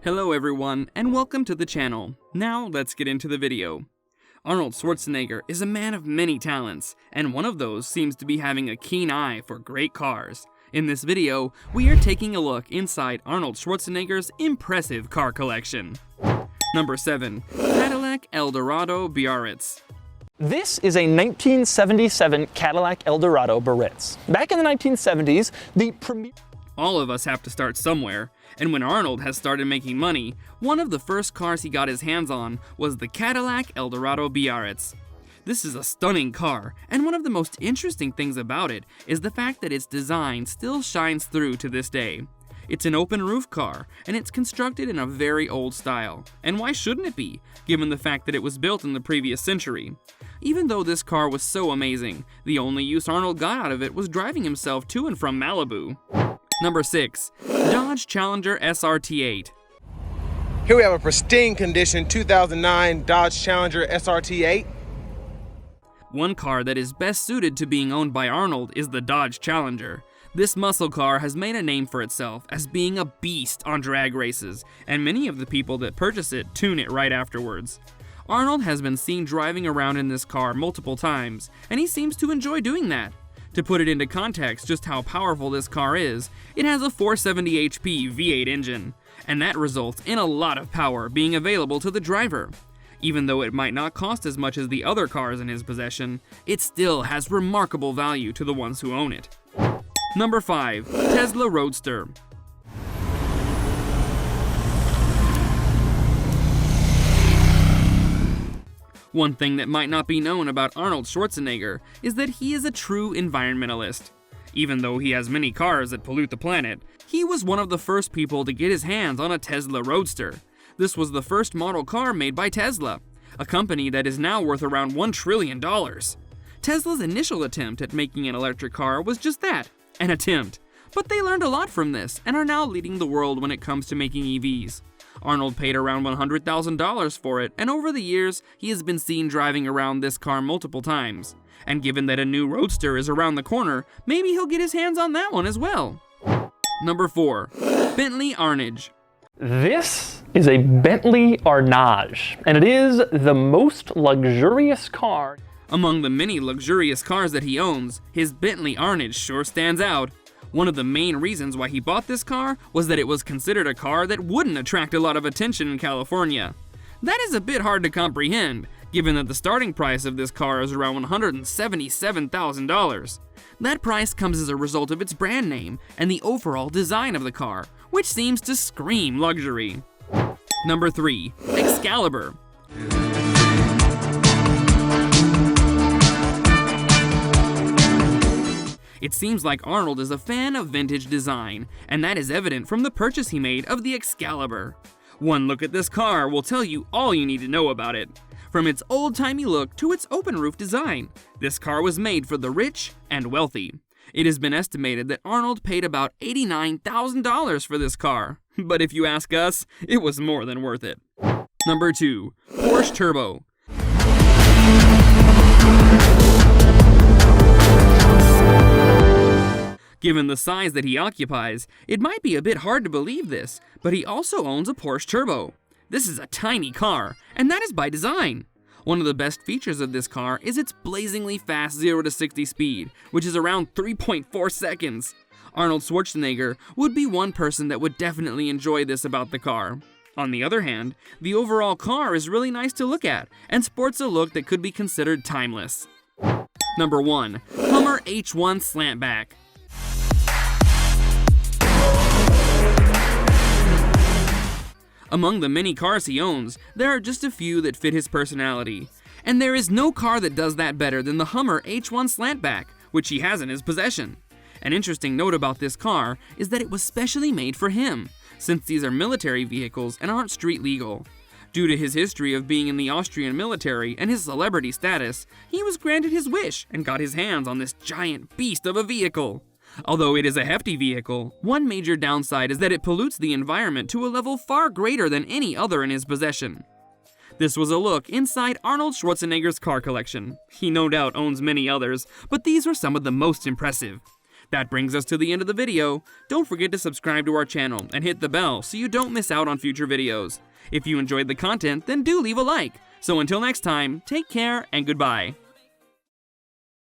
Hello everyone, and welcome to the channel. Now let's get into the video. Arnold Schwarzenegger is a man of many talents, and one of those seems to be having a keen eye for great cars. In this video, we are taking a look inside Arnold Schwarzenegger's impressive car collection. Number 7. Cadillac Eldorado Biarritz. This is a 1977 Cadillac Eldorado Biarritz. Back in the 1970s, the premier... All of us have to start somewhere, and when Arnold has started making money, one of the first cars he got his hands on was the Cadillac Eldorado Biarritz. This is a stunning car, and one of the most interesting things about it is the fact that its design still shines through to this day. It's an open roof car, and it's constructed in a very old style. And why shouldn't it be, given the fact that it was built in the previous century? Even though this car was so amazing, the only use Arnold got out of it was driving himself to and from Malibu. Number 6. Dodge Challenger SRT8. Here we have a pristine condition 2009 Dodge Challenger SRT8. One car that is best suited to being owned by Arnold is the Dodge Challenger. This muscle car has made a name for itself as being a beast on drag races, and many of the people that purchase it tune it right afterwards. Arnold has been seen driving around in this car multiple times, and he seems to enjoy doing that. To put it into context just how powerful this car is, it has a 470 HP V8 engine, and that results in a lot of power being available to the driver. Even though it might not cost as much as the other cars in his possession, it still has remarkable value to the ones who own it. Number 5. Tesla Roadster. One thing that might not be known about Arnold Schwarzenegger is that he is a true environmentalist. Even though he has many cars that pollute the planet, he was one of the first people to get his hands on a Tesla Roadster. This was the first model car made by Tesla, a company that is now worth around $1 trillion. Tesla's initial attempt at making an electric car was just that, an attempt. But they learned a lot from this and are now leading the world when it comes to making EVs. Arnold paid around $100,000 for it, and over the years, he has been seen driving around this car multiple times. And given that a new Roadster is around the corner, maybe he'll get his hands on that one as well. Number 4. Bentley Arnage. This is a Bentley Arnage, and it is the most luxurious car. Among the many luxurious cars that he owns, his Bentley Arnage sure stands out. One of the main reasons why he bought this car was that it was considered a car that wouldn't attract a lot of attention in California. That is a bit hard to comprehend, given that the starting price of this car is around $177,000. That price comes as a result of its brand name and the overall design of the car, which seems to scream luxury. Number 3. Excalibur. It seems like Arnold is a fan of vintage design, and that is evident from the purchase he made of the Excalibur. One look at this car will tell you all you need to know about it. From its old-timey look to its open-roof design, this car was made for the rich and wealthy. It has been estimated that Arnold paid about $89,000 for this car, but if you ask us, it was more than worth it. Number 2. Porsche Turbo. Given the size that he occupies, it might be a bit hard to believe this, but he also owns a Porsche Turbo. This is a tiny car, and that is by design. One of the best features of this car is its blazingly fast 0 to 60 speed, which is around 3.4 seconds. Arnold Schwarzenegger would be one person that would definitely enjoy this about the car. On the other hand, the overall car is really nice to look at, and sports a look that could be considered timeless. Number 1. Hummer H1 Slantback. Among the many cars he owns, there are just a few that fit his personality. And there is no car that does that better than the Hummer H1 Slantback, which he has in his possession. An interesting note about this car is that it was specially made for him, since these are military vehicles and aren't street legal. Due to his history of being in the Austrian military and his celebrity status, he was granted his wish and got his hands on this giant beast of a vehicle. Although it is a hefty vehicle, one major downside is that it pollutes the environment to a level far greater than any other in his possession. This was a look inside Arnold Schwarzenegger's car collection. He no doubt owns many others, but these were some of the most impressive. That brings us to the end of the video. Don't forget to subscribe to our channel and hit the bell so you don't miss out on future videos. If you enjoyed the content, then do leave a like. So until next time, take care and goodbye.